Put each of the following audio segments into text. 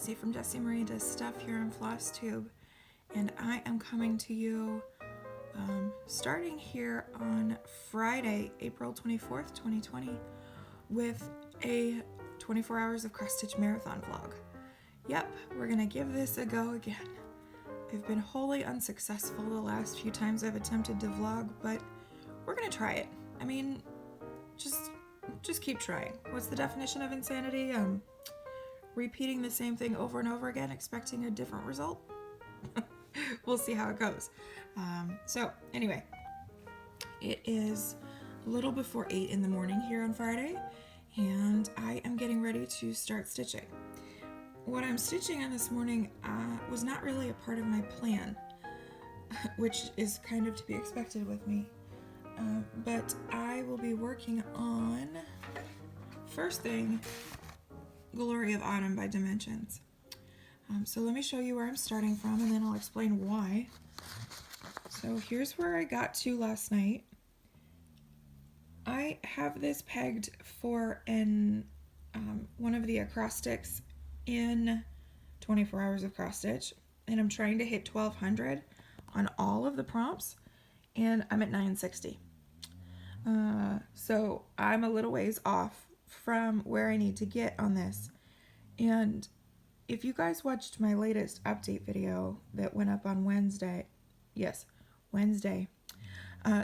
Jessie from Jessie Marie Does Stuff here on FlossTube, and I am coming to you starting here on Friday, April 24th, 2020, with a 24 hours of cross-stitch marathon vlog. Yep, we're gonna give this a go again. I've been wholly unsuccessful the last few times I've attempted to vlog, but we're gonna try it. I mean, just keep trying. What's the definition of insanity? Repeating the same thing over and over again, expecting a different result. We'll see how it goes. So anyway, it is a little before 8 in the morning here on Friday, and I am getting ready to start stitching. What I'm stitching on this morning was not really a part of my plan, which is kind of to be expected with me. But I will be working on, first thing, Glory of Autumn by Dimensions. So let me show you where I'm starting from, and then I'll explain why. So here's where I got to last night. I have this pegged for one of the acrostics in 24 hours of cross stitch, and I'm trying to hit 1200 on all of the prompts, and I'm at 960. So I'm a little ways off from where I need to get on this. And if you guys watched my latest update video that went up on Wednesday,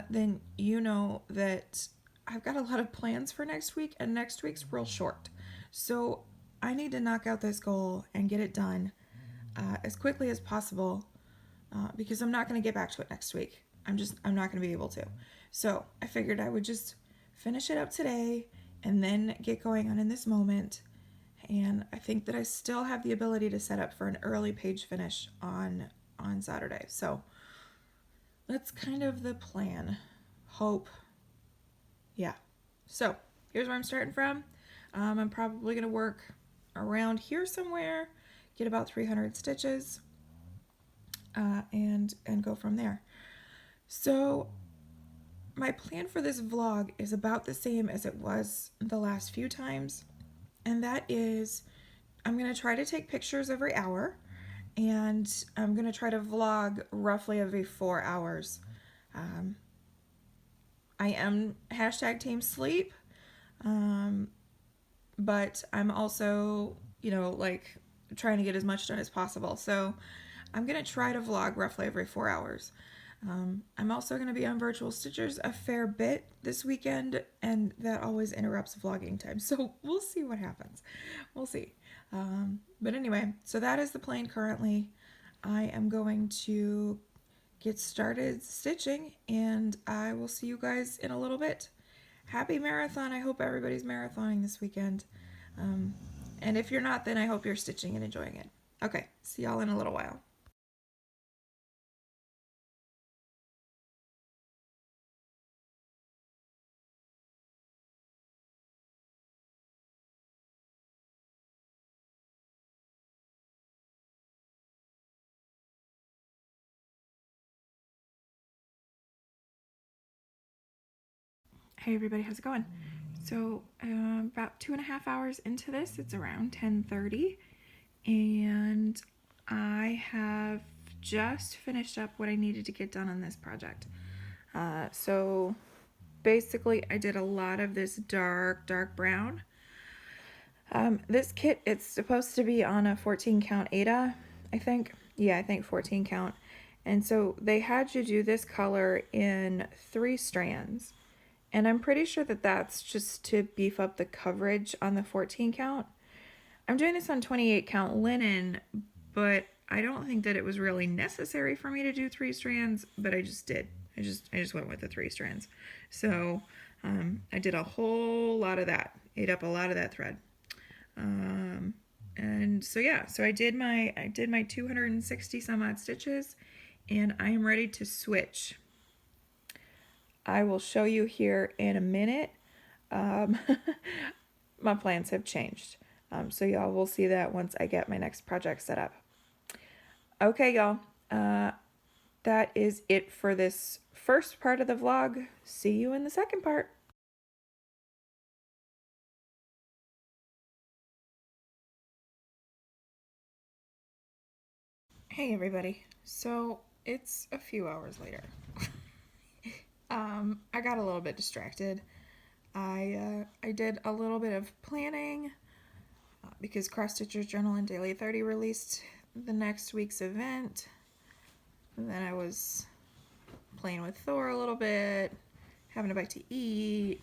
then you know that I've got a lot of plans for next week, and next week's real short. So I need to knock out this goal and get it done as quickly as possible because I'm not going to get back to it next week. I'm not going to be able to. So I figured I would just finish it up today and then get going on in this moment. And I think that I still have the ability to set up for an early page finish on Saturday. So that's kind of the plan. Hope. Yeah. So here's where I'm starting from. I'm probably going to work around here somewhere, get about 300 stitches, and go from there. So my plan for this vlog is about the same as it was the last few times, and that is I'm going to try to take pictures every hour, and I'm going to try to vlog roughly every 4 hours. I am #team sleep, but I'm also, like trying to get as much done as possible. So I'm going to try to vlog roughly every 4 hours. I'm also going to be on Virtual Stitchers a fair bit this weekend, and that always interrupts vlogging time. So we'll see what happens. We'll see. But anyway, so that is the plan currently. I am going to get started stitching, and I will see you guys in a little bit. Happy marathon. I hope everybody's marathoning this weekend. And if you're not, then I hope you're stitching and enjoying it. Okay, see y'all in a little while. Hey everybody, how's it going? So about 2.5 hours into this, it's around 10:30, and I have just finished up what I needed to get done on this project. So basically I did a lot of this dark brown. This kit, it's supposed to be on a 14 count Ada, I think. Yeah, I think 14 count. And so they had you do this color in 3 strands. And I'm pretty sure that that's just to beef up the coverage on the 14 count. I'm doing this on 28 count linen, but I don't think that it was really necessary for me to do 3 strands, but I just did. I just went with the 3 strands. So I did a whole lot of that, ate up a lot of that thread. And so yeah, so I did my 260 some odd stitches, and I am ready to switch. I will show you here in a minute. My plans have changed. So y'all will see that once I get my next project set up. Okay, y'all. That is it for this first part of the vlog. See you in the second part. Hey everybody. So it's a few hours later. I got a little bit distracted. I did a little bit of planning because Cross Stitchers Journal and Daily 30 released the next week's event. And then I was playing with Thor a little bit, having a bite to eat,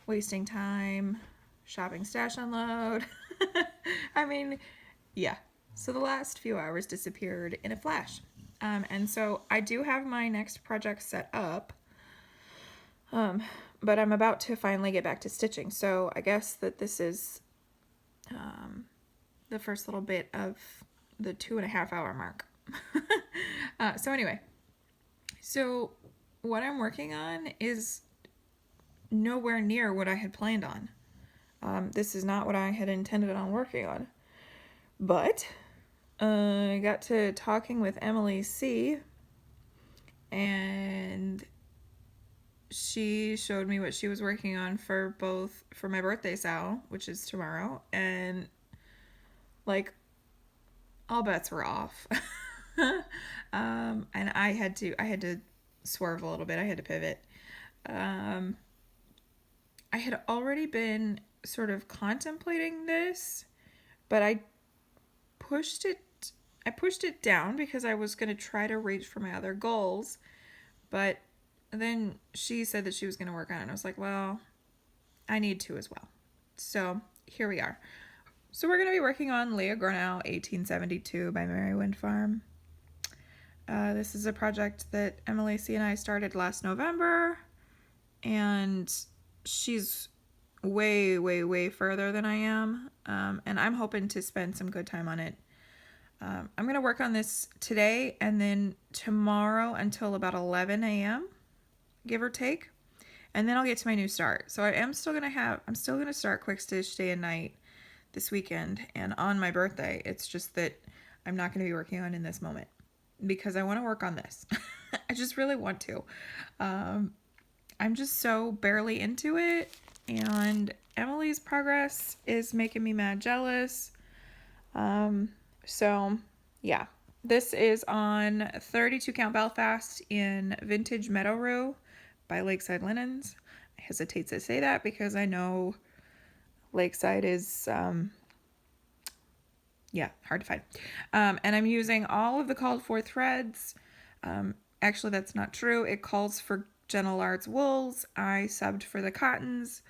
wasting time, shopping stash unload. I mean, yeah. So the last few hours disappeared in a flash. And so I do have my next project set up, but I'm about to finally get back to stitching. So I guess that this is the first little bit of the 2.5 hour mark. So anyway, so what I'm working on is nowhere near what I had planned on. This is not what I had intended on working on. But I got to talking with Emily C. And she showed me what she was working on for my birthday sal, which is tomorrow, and like all bets were off. And I had to swerve a little bit. I had to pivot. I had already been sort of contemplating this, but I pushed it down because I was going to try to reach for my other goals. But then she said that she was going to work on it, and I was like, well, I need to as well. So here we are. So we're going to be working on Leah Gronow, 1872 by Mary Wind Farm. This is a project that Emily C. and I started last November, and she's way, way, way further than I am, and I'm hoping to spend some good time on it. I'm going to work on this today and then tomorrow until about 11 a.m., give or take, and then I'll get to my new start. So I'm still going to start Quick Stitch day and night this weekend and on my birthday. It's just that I'm not going to be working on in this moment because I want to work on this. I just really want to. I'm just so barely into it, and Emily's progress is making me mad jealous. So yeah, this is on 32 count Belfast in Vintage Meadow Rue by Lakeside Linens. I hesitate to say that because I know Lakeside is, hard to find. And I'm using all of the called for threads. Actually, that's not true. It calls for Gentle Arts wools. I subbed for the cottons,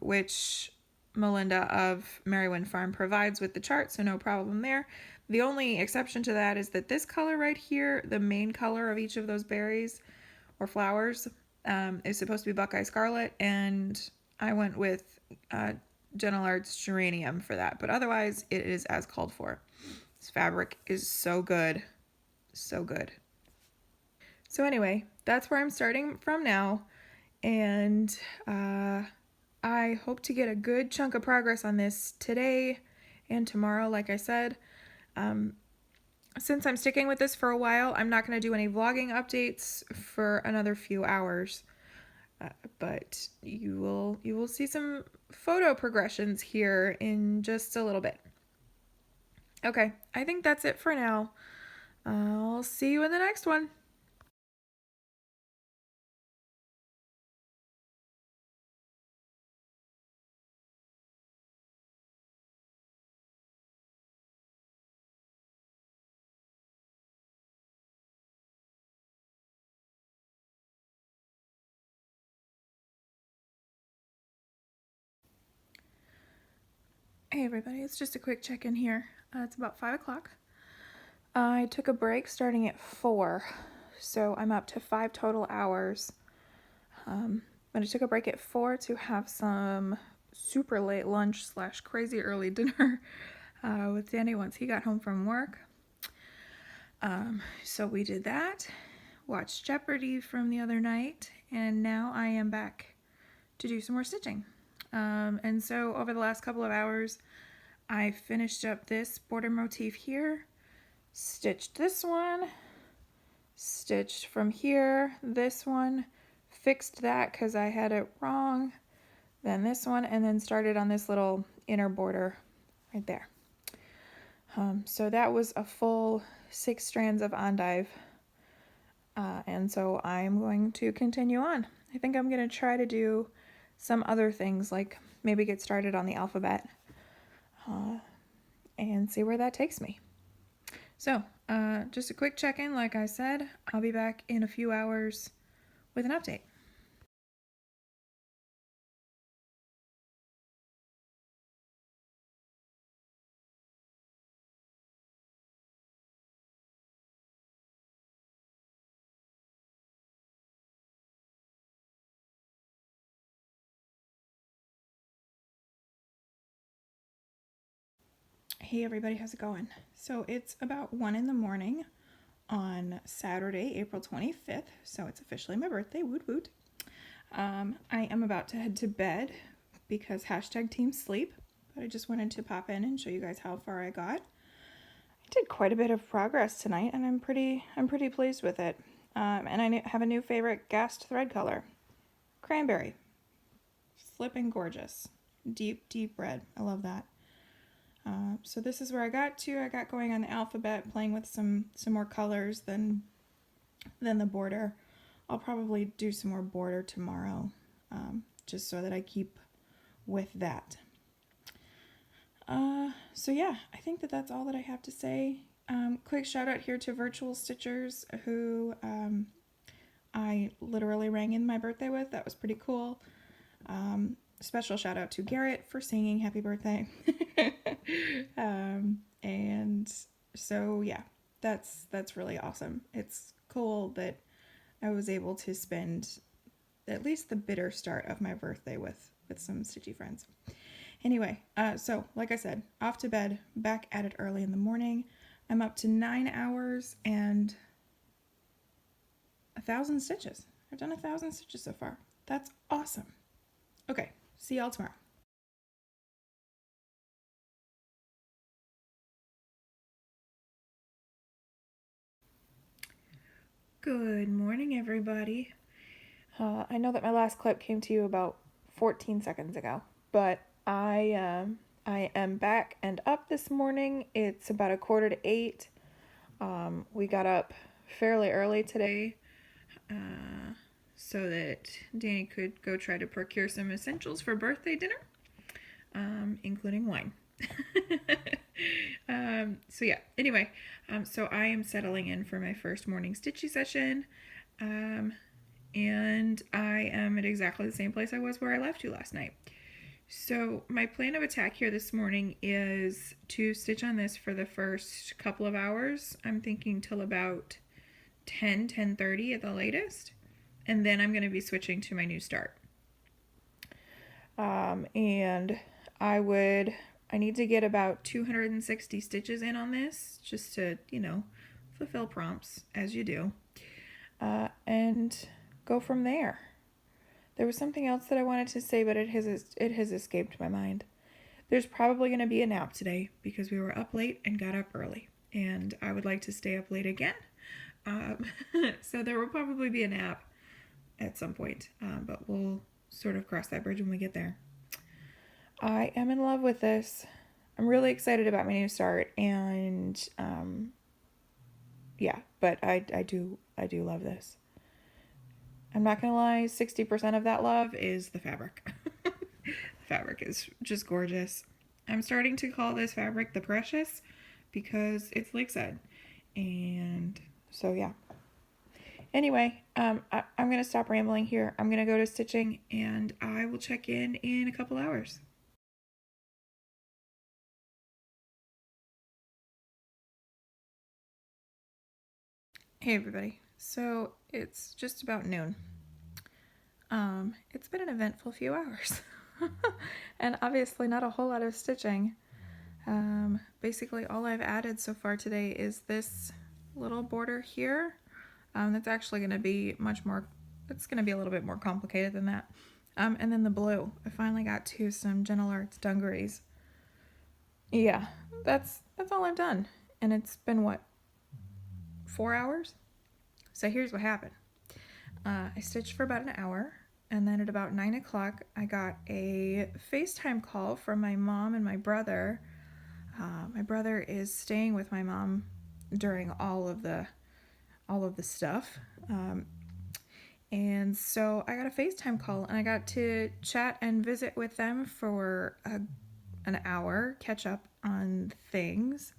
which Melinda of Mary Wind Farm provides with the chart, so no problem there. The only exception to that is that this color right here, the main color of each of those berries or flowers, is supposed to be Buckeye Scarlet, and I went with Gentle Arts Geranium for that, but otherwise it is as called for. This fabric is so good. So good. So anyway, that's where I'm starting from now, and I hope to get a good chunk of progress on this today and tomorrow, like I said. Since I'm sticking with this for a while, I'm not going to do any vlogging updates for another few hours. But you will see some photo progressions here in just a little bit. Okay, I think that's it for now. I'll see you in the next one. Hey everybody, it's just a quick check-in here. It's about 5 o'clock. I took a break starting at 4, so I'm up to 5 total hours. But I took a break at 4 to have some super late lunch / crazy early dinner with Danny once he got home from work. So we did that, watched Jeopardy from the other night, and now I am back to do some more stitching. And so over the last couple of hours, I finished up this border motif here, stitched this one, stitched from here, this one, fixed that because I had it wrong, then this one, and then started on this little inner border right there. So that was a full 6 strands of endive. And so I'm going to continue on. I think I'm going to try to do some other things, like maybe get started on the alphabet and see where that takes me. So just a quick check-in. Like I said, I'll be back in a few hours with an update. Hey everybody, how's it going? So it's about 1 in the morning on Saturday, April 25th, so it's officially my birthday, woot woot. I am about to head to bed because #team sleep, but I just wanted to pop in and show you guys how far I got. I did quite a bit of progress tonight, and I'm pretty pleased with it. And I have a new favorite Gast thread color, cranberry. Flipping gorgeous, deep red. I love that. So this is where I got to. I got going on the alphabet, playing with some more colors than the border. I'll probably do some more border tomorrow, just so that I keep with that. So yeah, I think that's all that I have to say. Quick shout out here to Virtual Stitchers, who I literally rang in my birthday with. That was pretty cool. Special shout out to Garrett for singing happy birthday. And so yeah, that's really awesome. It's cool that I was able to spend at least the bitter start of my birthday with some stitchy friends. Anyway, so like I said, off to bed, back at it early in the morning. I'm up to 9 hours and 1,000 stitches. I've done 1,000 stitches so far. That's awesome. Okay, see y'all tomorrow. Good morning, everybody. I know that my last clip came to you about 14 seconds ago, but I am back and up this morning. It's about 7:45. We got up fairly early today so that Danny could go try to procure some essentials for birthday dinner, including wine. So yeah, anyway, so I am settling in for my first morning stitchy session, and I am at exactly the same place I was where I left you last night. So my plan of attack here this morning is to stitch on this for the first couple of hours. I'm thinking till about 10:30 at the latest, and then I'm going to be switching to my new start. And I need to get about 260 stitches in on this, just to, fulfill prompts, as you do, and go from there. There was something else that I wanted to say, but it has escaped my mind. There's probably going to be a nap today because we were up late and got up early, and I would like to stay up late again. So there will probably be a nap at some point, but we'll sort of cross that bridge when we get there. I am in love with this. I'm really excited about my new start, and yeah, but I do love this. I'm not gonna lie, 60% of that love is the fabric. The fabric is just gorgeous. I'm starting to call this fabric the Precious because it's lakeside, and so yeah. Anyway, I'm gonna stop rambling here. I'm gonna go to stitching, and I will check in a couple hours. Hey everybody, so it's just about noon. It's been an eventful few hours, and obviously not a whole lot of stitching. Basically all I've added so far today is this little border here. That's actually going to be it's going to be a little bit more complicated than that. And then the blue. I finally got to some Gentle Arts dungarees. Yeah, that's all I've done. And it's been, 4 hours? So here's what happened. I stitched for about an hour, and then at about 9 o'clock, I got a FaceTime call from my mom and my brother My brother is staying with my mom during all of the stuff. And so I got a FaceTime call and I got to chat and visit with them for an hour, catch up on things,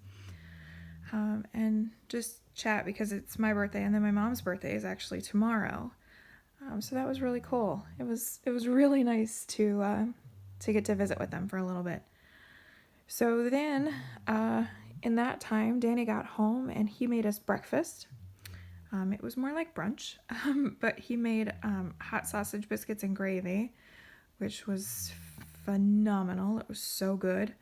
and just chat because it's my birthday and then my mom's birthday is actually tomorrow. So that was really cool. It was really nice to get to visit with them for a little bit. So then, in that time, Danny got home and he made us breakfast. It was more like brunch, but he made hot sausage biscuits and gravy, which was phenomenal. It was so good.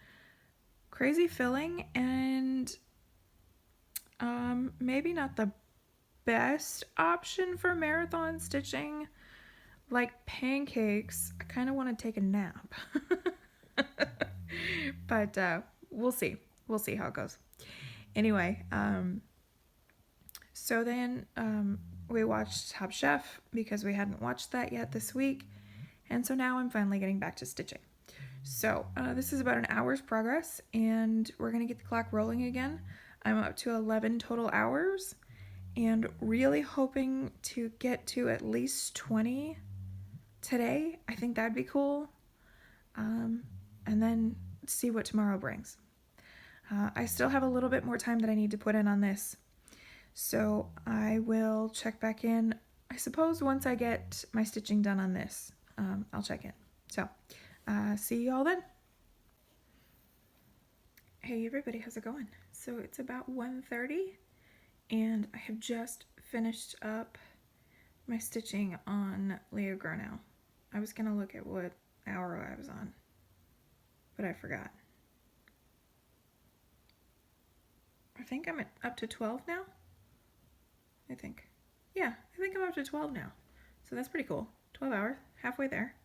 Crazy filling and maybe not the best option for marathon stitching. Like pancakes, I kind of want to take a nap. But we'll see. We'll see how it goes. Anyway, so then we watched Top Chef because we hadn't watched that yet this week. And so now I'm finally getting back to stitching. So this is about an hour's progress and we're going to get the clock rolling again. I'm up to 11 total hours and really hoping to get to at least 20 today. I think that'd be cool. And then see what tomorrow brings. I still have a little bit more time that I need to put in on this. So I will check back in, I suppose, once I get my stitching done on this. I'll check in. So see you all then. Hey everybody, how's it going? So it's about 1:30 and I have just finished up my stitching on Leah Gronow. I was going to look at what hour I was on, but I forgot. I think I'm up to 12 now. I think. Yeah, I think I'm up to 12 now. So that's pretty cool. 12 hours, halfway there.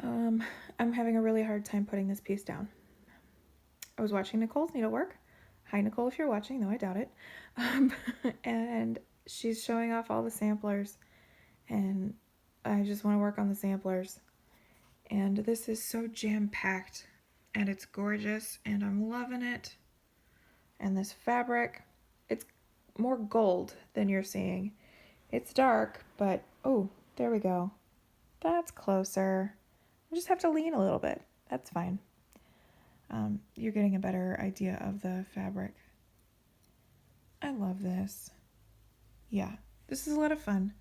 I'm having a really hard time putting this piece down. I was watching Nicole's needlework. Hi Nicole, if you're watching, though I doubt it. And she's showing off all the samplers and I just want to work on the samplers. And this is so jam-packed and it's gorgeous and I'm loving it. And this fabric, it's more gold than you're seeing. It's dark, but oh, there we go. That's closer. I just have to lean a little bit. That's fine. You're getting a better idea of the fabric. I love this. Yeah, this is a lot of fun.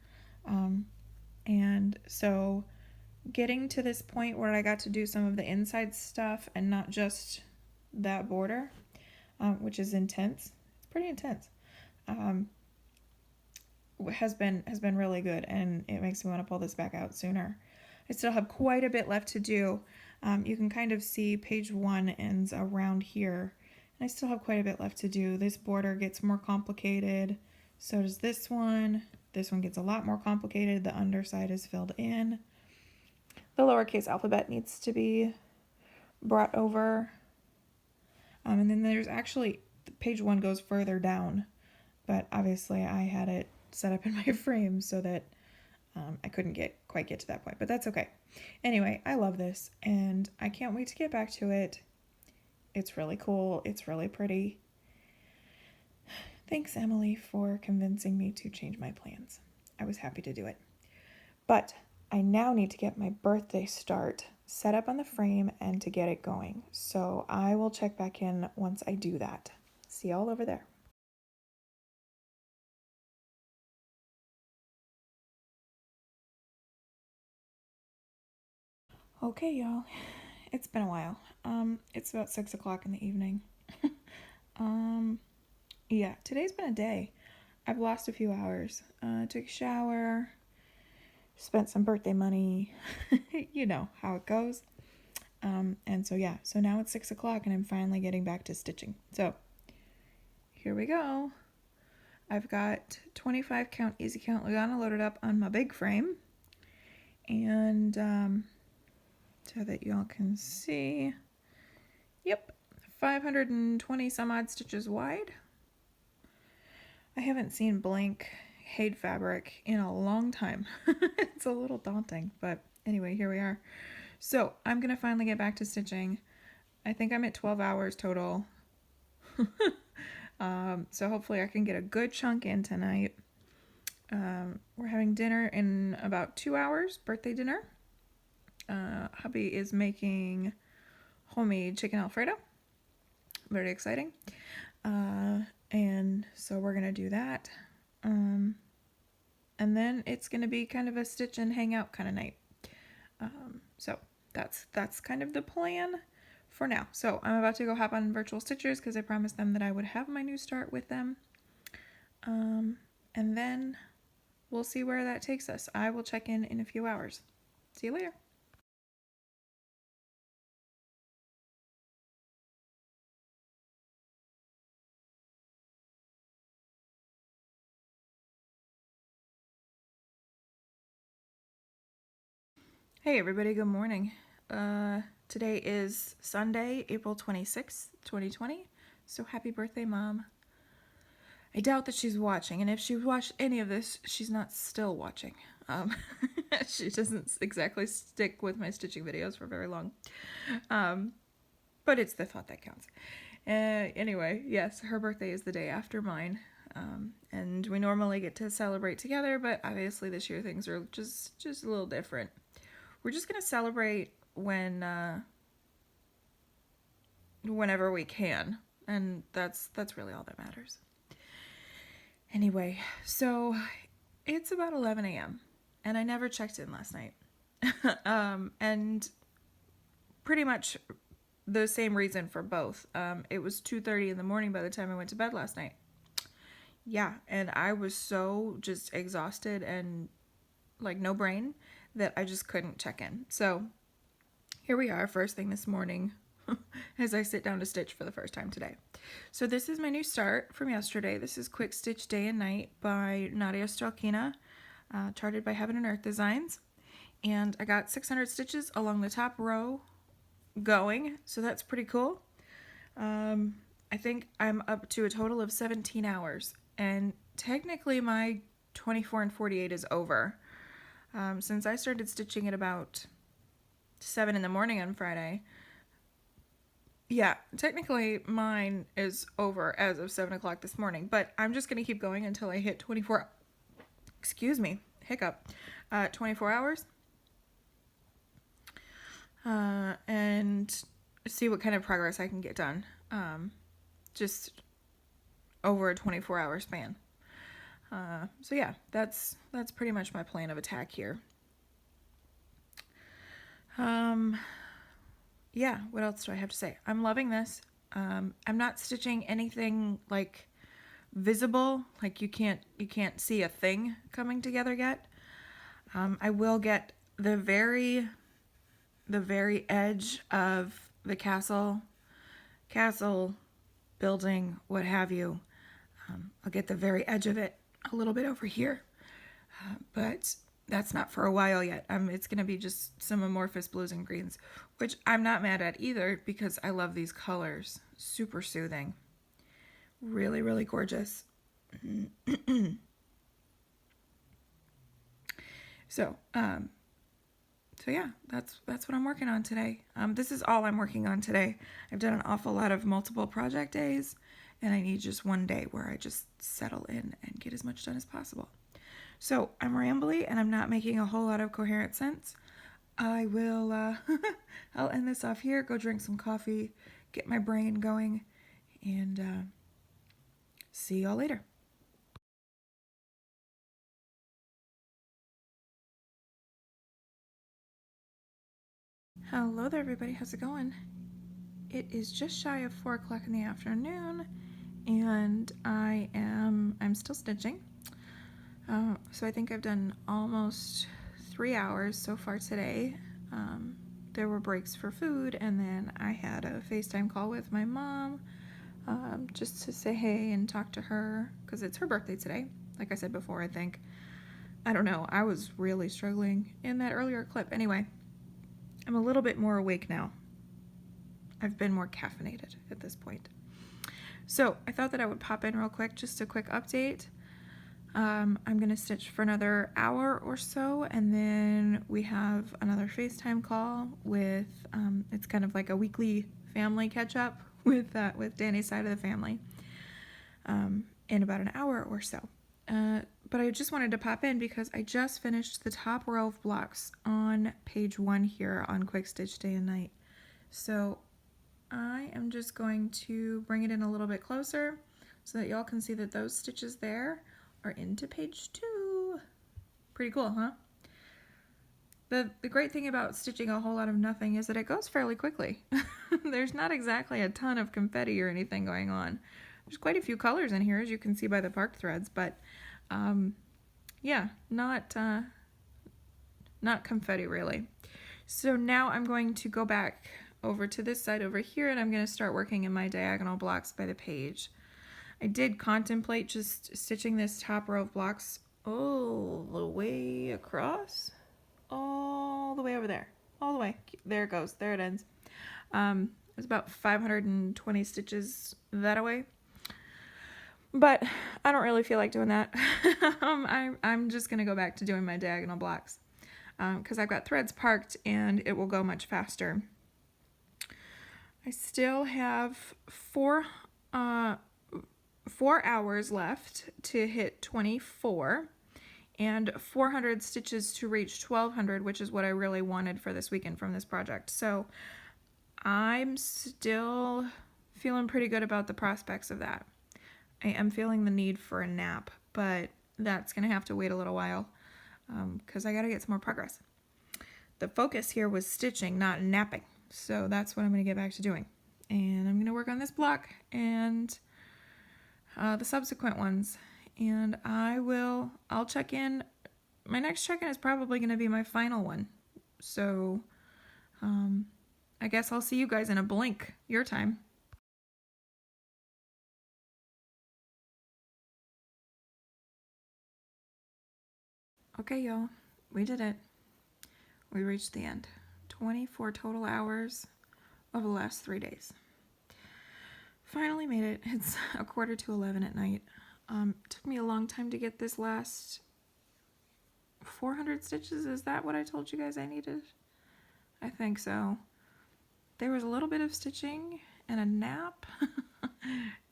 And so getting to this point where I got to do some of the inside stuff and not just that border, which is intense. It's pretty intense. Has been really good, and it makes me want to pull this back out sooner. I still have quite a bit left to do. You can kind of see page 1 ends around here, and I still have quite a bit left to do. This border gets more complicated, so does this one. This one gets a lot more complicated. The underside is filled in. The lowercase alphabet needs to be brought over. And then there's actually, page 1 goes further down, but obviously I had it set up in my frame so that I couldn't quite get to that point, but that's okay. Anyway, I love this and I can't wait to get back to it. It's really cool. It's really pretty. Thanks, Emily, for convincing me to change my plans. I was happy to do it. But I now need to get my birthday start set up on the frame and to get it going. So I will check back in once I do that. See y'all over there. Okay, y'all. It's been a while. It's about 6 o'clock in the evening. Yeah, today's been a day. I've lost a few hours. Took a shower, spent some birthday money. You know how it goes. And so yeah, so now it's 6 o'clock and I'm finally getting back to stitching. So here we go. I've got 25 count easy count Lugana loaded up on my big frame. And so that y'all can see. Yep, 520 some odd stitches wide. I haven't seen blank HAED fabric in a long time. It's a little daunting, but anyway, here we are. So I'm going to finally get back to stitching. I think I'm at 12 hours total. So hopefully I can get a good chunk in tonight. We're having dinner in about 2 hours, birthday dinner. Hubby is making homemade chicken Alfredo. Very exciting. And so we're gonna do that. And then it's gonna be kind of a stitch and hang out kind of night. So that's kind of the plan for now. So I'm about to go hop on Virtual Stitchers because I promised them that I would have my new start with them. And then we'll see where that takes us. I will check in a few hours. See you later. Hey everybody, good morning. Today is Sunday, April 26th, 2020. So happy birthday, Mom. I doubt that she's watching, and if she watched any of this, she's not still watching. She doesn't exactly stick with my stitching videos for very long. But it's the thought that counts. Anyway, yes, her birthday is the day after mine. And we normally get to celebrate together, but obviously this year things are just a little different. We're just gonna celebrate whenever we can, and that's really all that matters. Anyway, so it's about 11 a.m. and I never checked in last night. And pretty much the same reason for both. It was 2:30 in the morning by the time I went to bed last night. Yeah, and I was so just exhausted and like no brain that I just couldn't check in. So here we are, first thing this morning, as I sit down to stitch for the first time today. So this is my new start from yesterday. This is Quick Stitch Day and Night by Nadia Strelkina, charted by Heaven and Earth Designs. And I got 600 stitches along the top row going, so that's pretty cool. I think I'm up to a total of 17 hours, and technically my 24 and 48 is over. Since I started stitching at about 7 in the morning on Friday, yeah, technically mine is over as of 7 o'clock this morning, but I'm just going to keep going until I hit 24, excuse me, hiccup, 24 hours, and see what kind of progress I can get done, just over a 24-hour span. So yeah, that's pretty much my plan of attack here. Yeah, what else do I have to say? I'm loving this. I'm not stitching anything like visible, like you can't see a thing coming together yet. I will get the very edge of the castle building, what have you. I'll get the very edge of it a little bit over here, but that's not for a while yet. It's going to be just some amorphous blues and greens, which I'm not mad at either because I love these colors. Super soothing. Really, really gorgeous. So yeah, that's what I'm working on today. This is all I'm working on today. I've done an awful lot of multiple project days, and I need just one day where I just settle in and get as much done as possible. So I'm rambly and I'm not making a whole lot of coherent sense. I will, I'll end this off here, go drink some coffee, get my brain going, and see y'all later. Hello there everybody, how's it going? It is just shy of 4 o'clock in the afternoon, and I'm still stitching. So I think I've done almost 3 hours so far today. There were breaks for food, and then I had a FaceTime call with my mom, just to say hey and talk to her, because it's her birthday today. Like I said before, I think. I don't know, I was really struggling in that earlier clip. Anyway, I'm a little bit more awake now. I've been more caffeinated at this point. So I thought that I would pop in real quick, just a quick update. I'm going to stitch for another hour or so, and then we have another FaceTime call with, it's kind of like a weekly family catch up with Danny's side of the family in about an hour or so. But I just wanted to pop in because I just finished the top row of blocks on page 1 here on Quick Stitch Day and Night. So I am just going to bring it in a little bit closer so that y'all can see that those stitches there are into page 2. Pretty cool, huh? The great thing about stitching a whole lot of nothing is that it goes fairly quickly. There's not exactly a ton of confetti or anything going on. There's quite a few colors in here, as you can see by the parked threads, but yeah, not confetti really. So now I'm going to go back over to this side over here, and I'm going to start working in my diagonal blocks by the page. I did contemplate just stitching this top row of blocks all the way across, all the way over there, all the way. There it goes. There it ends. It's about 520 stitches that way. But I don't really feel like doing that. I'm just going to go back to doing my diagonal blocks because I've got threads parked and it will go much faster. I still have 4 hours left to hit 24 and 400 stitches to reach 1200, which is what I really wanted for this weekend from this project. So I'm still feeling pretty good about the prospects of that. I am feeling the need for a nap, but that's going to have to wait a little while because I got to get some more progress. The focus here was stitching, not napping. So that's what I'm going to get back to doing. And I'm going to work on this block and the subsequent ones. And I'll check in. My next check-in is probably going to be my final one. So I guess I'll see you guys in a blink your time. Okay, y'all, we did it. We reached the end. 24 total hours of the last 3 days. Finally made it. It's 11:45 at night. It took me a long time to get this last 400 stitches. Is that what I told you guys I needed? I think so. There was a little bit of stitching and a nap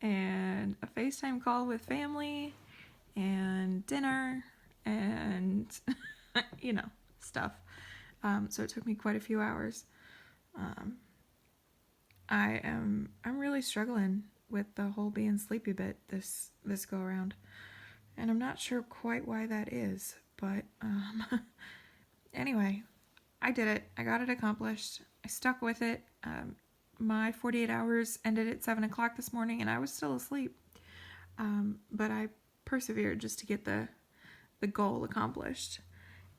and a FaceTime call with family and dinner and stuff. So it took me quite a few hours. I'm really struggling with the whole being sleepy bit this go around, and I'm not sure quite why that is, but anyway, I did it. I got it accomplished. I stuck with it. My 48 hours ended at 7 o'clock this morning, and I was still asleep, but I persevered just to get the goal accomplished,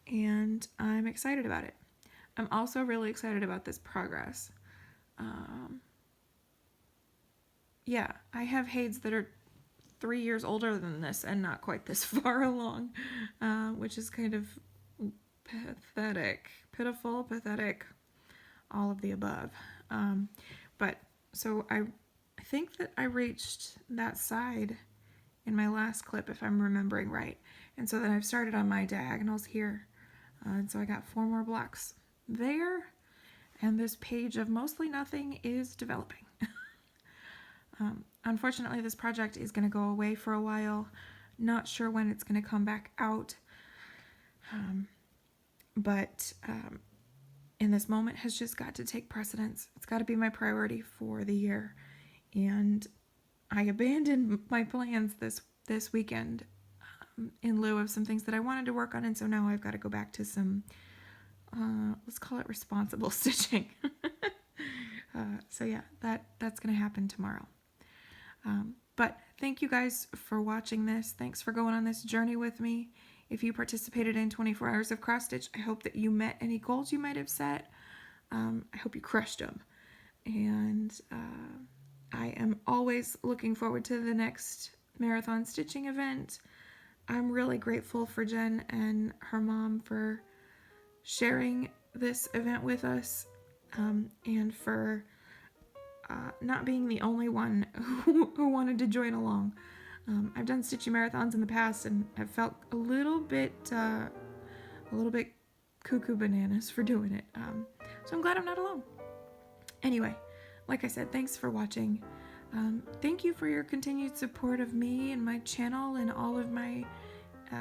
and I'm excited about it. I'm also really excited about this progress. Yeah, I have HAEDs that are 3 years older than this and not quite this far along, which is kind of pathetic, pitiful, pathetic, all of the above. But so I think that I reached that side in my last clip, if I'm remembering right. And so then I've started on my diagonals here. And so I got 4 more blocks there. And this page of mostly nothing is developing. Unfortunately, this project is going to go away for a while. Not sure when it's going to come back out. But in this moment has just got to take precedence. It's got to be my priority for the year. And I abandoned my plans this weekend in lieu of some things that I wanted to work on. And so now I've got to go back to some, let's call it responsible stitching. So yeah, that's going to happen tomorrow. But thank you guys for watching this. Thanks for going on this journey with me. If you participated in 24 hours of cross stitch, I hope that you met any goals you might have set. I hope you crushed them. And I am always looking forward to the next marathon stitching event. I'm really grateful for Jen and her mom for sharing this event with us, and for not being the only one who wanted to join along. I've done stitching marathons in the past and I've felt a little bit cuckoo bananas for doing it. So I'm glad I'm not alone. Anyway, like I said, thanks for watching. Thank you for your continued support of me and my channel and all of my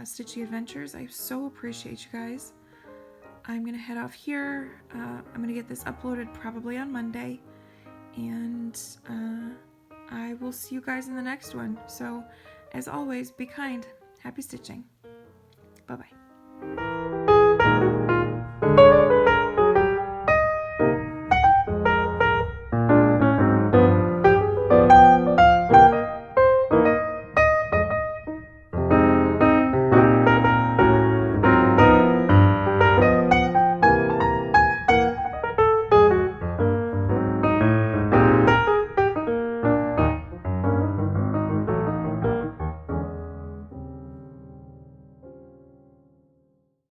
stitchy adventures. I so appreciate you guys. I'm gonna head off here. I'm gonna get this uploaded probably on Monday, and I will see you guys in the next one. So, as always, be kind. Happy stitching. Bye-bye.